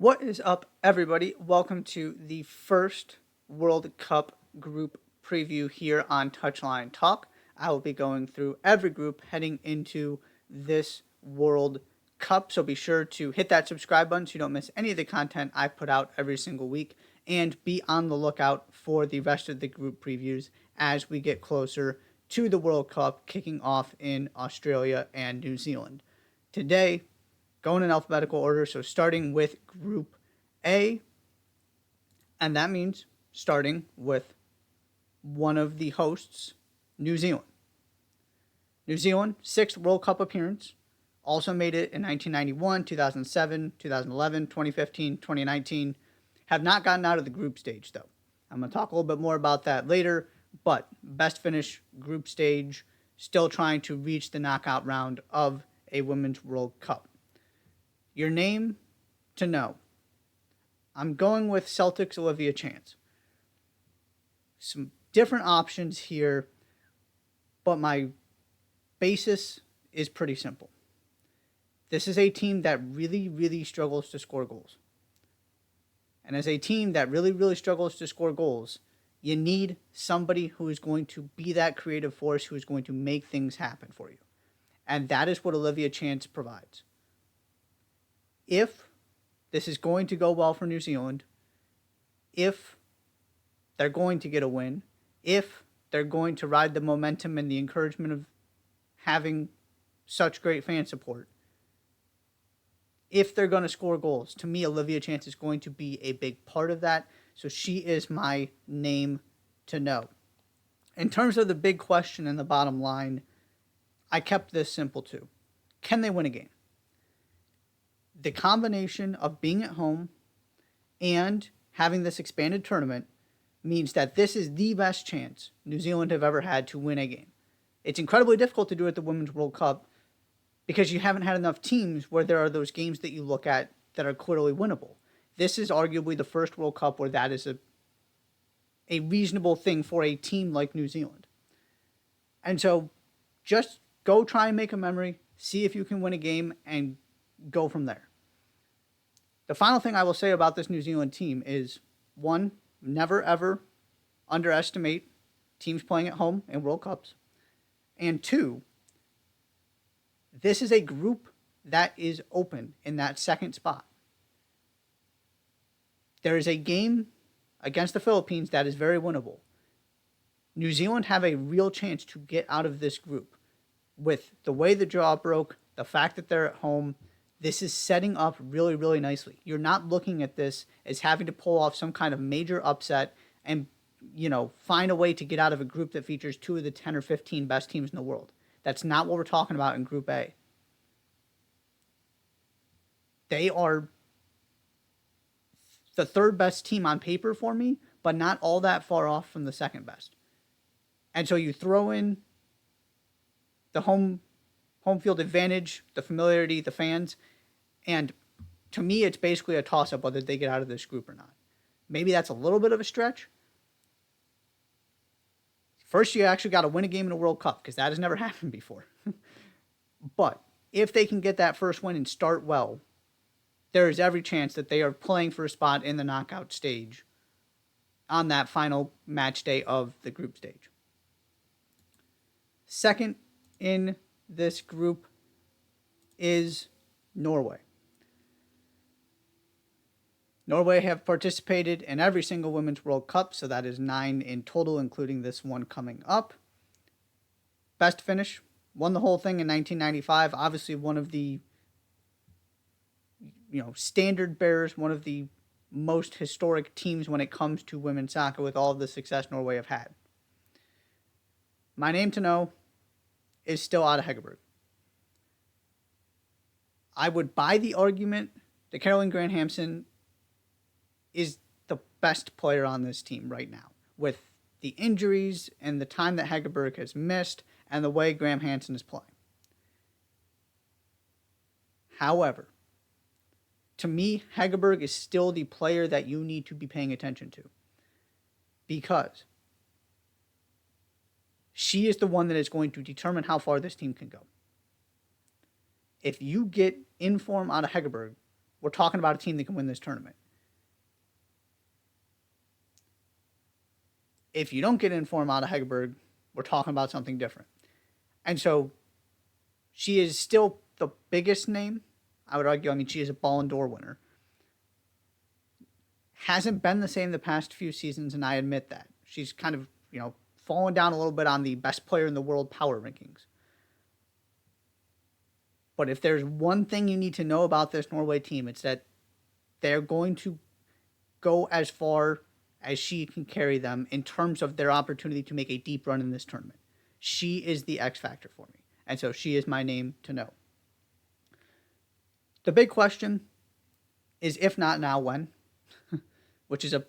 What is up, everybody? Welcome to the first World Cup group preview here on Touchline Talk. I will be going through every group heading into this World Cup, so be sure to hit that subscribe button so you don't miss any of the content I put out every single week, and be on the lookout for the rest of the group previews as we get closer to the World Cup kicking off in Australia and New Zealand. Today, going in alphabetical order, so starting with Group A, and that means starting with one of the hosts, New Zealand. New Zealand, sixth World Cup appearance, also made it in 1991, 2007, 2011, 2015, 2019. Have not gotten out of the group stage, though. I'm going to talk a little bit more about that later, but best finish group stage, still trying to reach the knockout round of a Women's World Cup. Your name to know. I'm going with Celtics Olivia Chance. Some different options here, but my basis is pretty simple. This is a team that really, really struggles to score goals. And as a team that really, really struggles to score goals, you need somebody who is going to be that creative force, who is going to make things happen for you. And that is what Olivia Chance provides. If this is going to go well for New Zealand, if they're going to get a win, if they're going to ride the momentum and the encouragement of having such great fan support, if they're going to score goals, to me, Olivia Chance is going to be a big part of that. So she is my name to know. In terms of the big question and the bottom line, I kept this simple too. Can they win a game? The combination of being at home and having this expanded tournament means that this is the best chance New Zealand have ever had to win a game. It's incredibly difficult to do at the Women's World Cup because you haven't had enough teams where there are those games that you look at that are clearly winnable. This is arguably the first World Cup where that is a reasonable thing for a team like New Zealand. And so just go try and make a memory, see if you can win a game, and go from there. The final thing I will say about this New Zealand team is, one, never ever underestimate teams playing at home in World Cups. And two, this is a group that is open in that second spot. There is a game against the Philippines that is very winnable. New Zealand have a real chance to get out of this group. With the way the draw broke, the fact that they're at home, this is setting up really, really nicely. You're not looking at this as having to pull off some kind of major upset and, find a way to get out of a group that features 2 of the 10 or 15 best teams in the world. That's not what we're talking about in Group A. They are the third best team on paper for me, but not all that far off from the second best. And so you throw in the home field advantage, the familiarity, the fans, and to me, it's basically a toss-up whether they get out of this group or not. Maybe that's a little bit of a stretch. First, you actually got to win a game in a World Cup, because that has never happened before. But if they can get that first win and start well, there is every chance that they are playing for a spot in the knockout stage on that final match day of the group stage. Second in this group is Norway. Norway have participated in every single Women's World Cup, so that is 9 in total, including this one coming up. Best finish, won the whole thing in 1995. Obviously one of the standard bearers, one of the most historic teams when it comes to women's soccer with all of the success Norway have had. My name to know is still Ada Hegerberg. I would buy the argument that Caroline Grant Hampson is the best player on this team right now, with the injuries and the time that Hegerberg has missed and the way Graham Hansen is playing. However, to me, Hegerberg is still the player that you need to be paying attention to, because she is the one that is going to determine how far this team can go. If you get in form out of Hegerberg, we're talking about a team that can win this tournament. If you don't get in form out of Hegerberg, we're talking about something different. And so she is still the biggest name, I would argue. I mean, she is a Ballon d'Or winner. Hasn't been the same the past few seasons, and I admit that. She's kind of, fallen down a little bit on the best player in the world power rankings. But if there's one thing you need to know about this Norway team, it's that they're going to go as far as she can carry them in terms of their opportunity to make a deep run in this tournament. She is the X factor for me. And so she is my name to know. The big question is, if not now, when? Which is a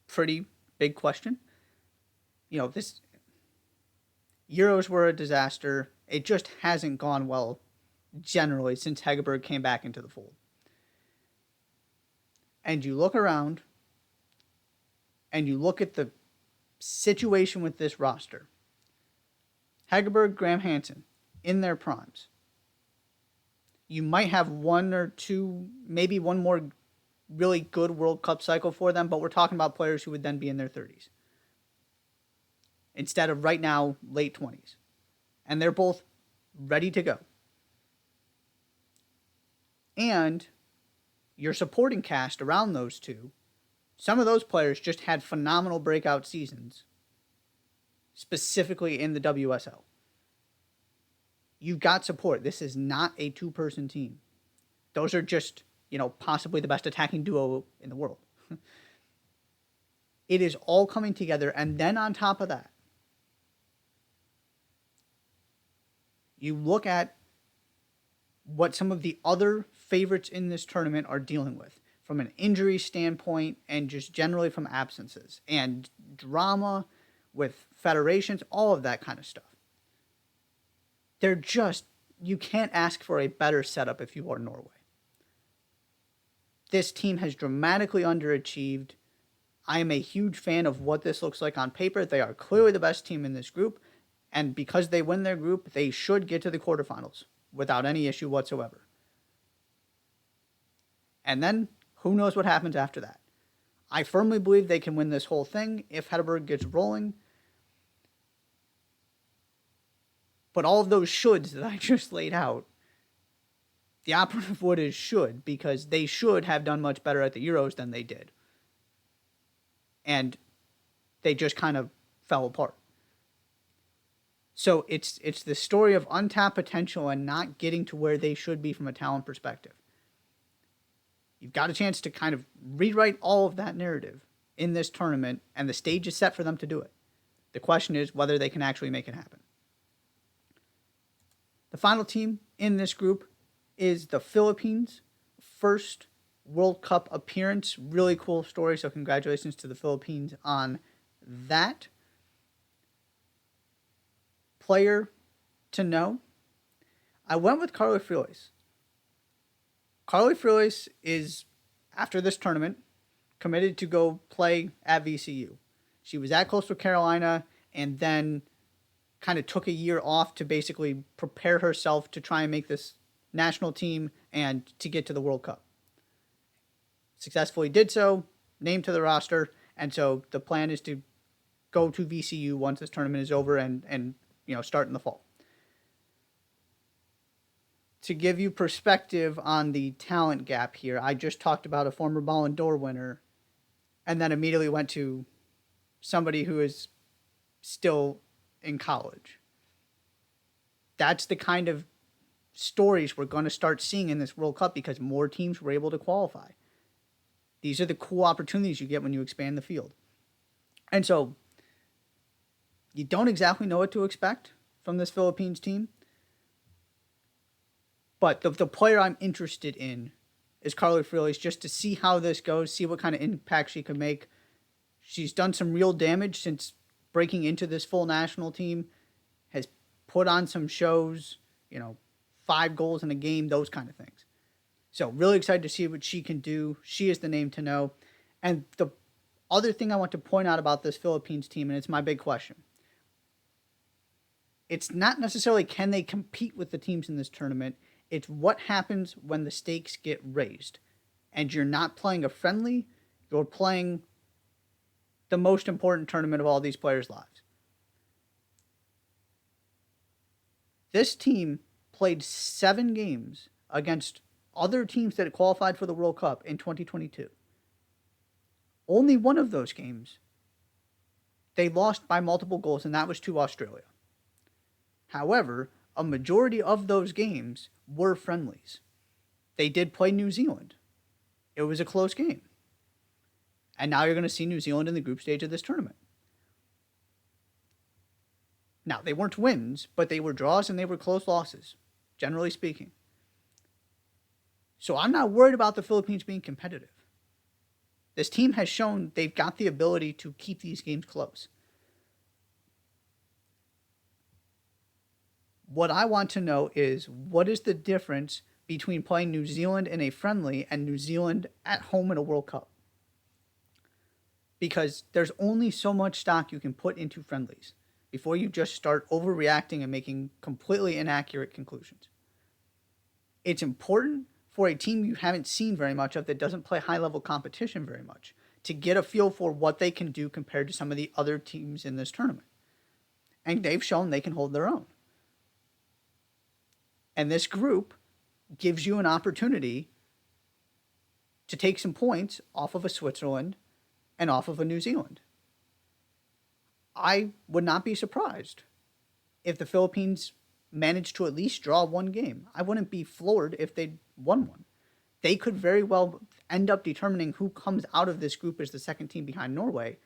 pretty big question. This Euros were a disaster. It just hasn't gone well generally since Hegerberg came back into the fold. And you look around and you look at the situation with this roster. Hegerberg, Graham Hansen, in their primes. You might have one or two, maybe one more really good World Cup cycle for them, but we're talking about players who would then be in their 30s. Instead of right now, late 20s. And they're both ready to go. And your supporting cast around those two, some of those players just had phenomenal breakout seasons, specifically in the WSL. You've got support. This is not a two-person team. Those are just, possibly the best attacking duo in the world. It is all coming together, and then on top of that, you look at what some of the other favorites in this tournament are dealing with from an injury standpoint and just generally from absences and drama with federations, all of that kind of stuff. You can't ask for a better setup if you are Norway. This team has dramatically underachieved. I am a huge fan of what this looks like on paper. They are clearly the best team in this group. And because they win their group, they should get to the quarterfinals without any issue whatsoever. And then, who knows what happens after that? I firmly believe they can win this whole thing if Hegerberg gets rolling. But all of those shoulds that I just laid out, the operative word is should, because they should have done much better at the Euros than they did. And they just kind of fell apart. So it's the story of untapped potential and not getting to where they should be from a talent perspective. You've got a chance to kind of rewrite all of that narrative in this tournament, and the stage is set for them to do it. The question is whether they can actually make it happen. The final team in this group is the Philippines. First World Cup appearance. Really cool story, so congratulations to the Philippines on that. Player to know, I went with Carly Frilis. Carly Frilis is, after this tournament, committed to go play at VCU. She was at Coastal Carolina and then kind of took a year off to basically prepare herself to try and make this national team and to get to the World Cup. Successfully did so, named to the roster, and so the plan is to go to VCU once this tournament is over and start in the fall. To give you perspective on the talent gap here, I just talked about a former Ballon d'Or winner and then immediately went to somebody who is still in college. That's the kind of stories we're going to start seeing in this World Cup because more teams were able to qualify. These are the cool opportunities you get when you expand the field. And so you don't exactly know what to expect from this Philippines team. But the player I'm interested in is Carly Frilis, just to see how this goes, see what kind of impact she can make. She's done some real damage since breaking into this full national team, has put on some shows, 5 goals in a game, those kind of things. So really excited to see what she can do. She is the name to know. And the other thing I want to point out about this Philippines team, and it's my big question, it's not necessarily can they compete with the teams in this tournament, it's what happens when the stakes get raised. and you're not playing a friendly, you're playing the most important tournament of all these players' lives. This team played 7 games against other teams that qualified for the World Cup in 2022. Only one of those games they lost by multiple goals, and that was to Australia. However, a majority of those games were friendlies. They did play New Zealand. It was a close game. And now you're going to see New Zealand in the group stage of this tournament. Now, they weren't wins, but they were draws and they were close losses, generally speaking. So I'm not worried about the Philippines being competitive. This team has shown they've got the ability to keep these games close. What I want to know is, what is the difference between playing New Zealand in a friendly and New Zealand at home in a World Cup? Because there's only so much stock you can put into friendlies before you just start overreacting and making completely inaccurate conclusions. It's important for a team you haven't seen very much of that doesn't play high-level competition very much to get a feel for what they can do compared to some of the other teams in this tournament. And they've shown they can hold their own. And this group gives you an opportunity to take some points off of a Switzerland and off of a New Zealand. I would not be surprised if the Philippines managed to at least draw one game. I wouldn't be floored if they won one. They could very well end up determining who comes out of this group as the second team behind Norway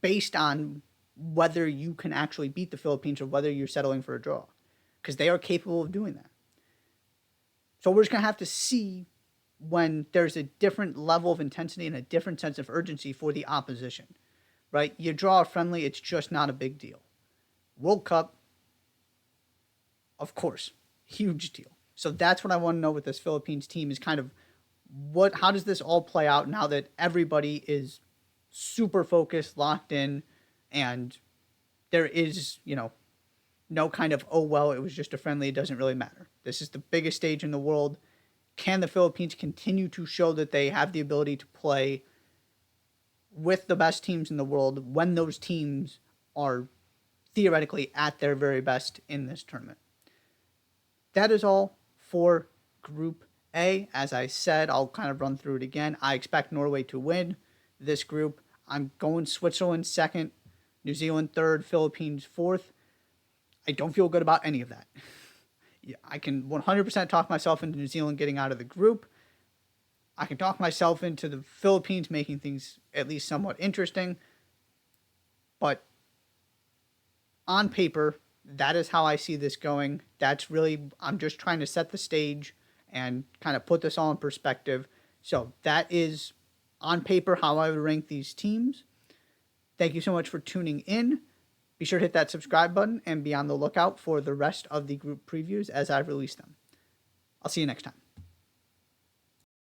based on whether you can actually beat the Philippines or whether you're settling for a draw, because they are capable of doing that. So we're just going to have to see when there's a different level of intensity and a different sense of urgency for the opposition, right? You draw a friendly, it's just not a big deal. World Cup, of course, huge deal. So that's what I want to know with this Philippines team is kind of how does this all play out now that everybody is super focused, locked in, and there is, no kind of, oh, well, it was just a friendly, it doesn't really matter. This is the biggest stage in the world. Can the Philippines continue to show that they have the ability to play with the best teams in the world when those teams are theoretically at their very best in this tournament? That is all for Group A. As I said, I'll kind of run through it again. I expect Norway to win this group. I'm going Switzerland second, New Zealand third, Philippines fourth. I don't feel good about any of that. Yeah, I can 100% talk myself into New Zealand getting out of the group. I can talk myself into the Philippines making things at least somewhat interesting. But on paper, that is how I see this going. I'm just trying to set the stage and kind of put this all in perspective. So that is on paper how I would rank these teams. Thank you so much for tuning in. Be sure to hit that subscribe button and be on the lookout for the rest of the group previews as I release them. I'll see you next time.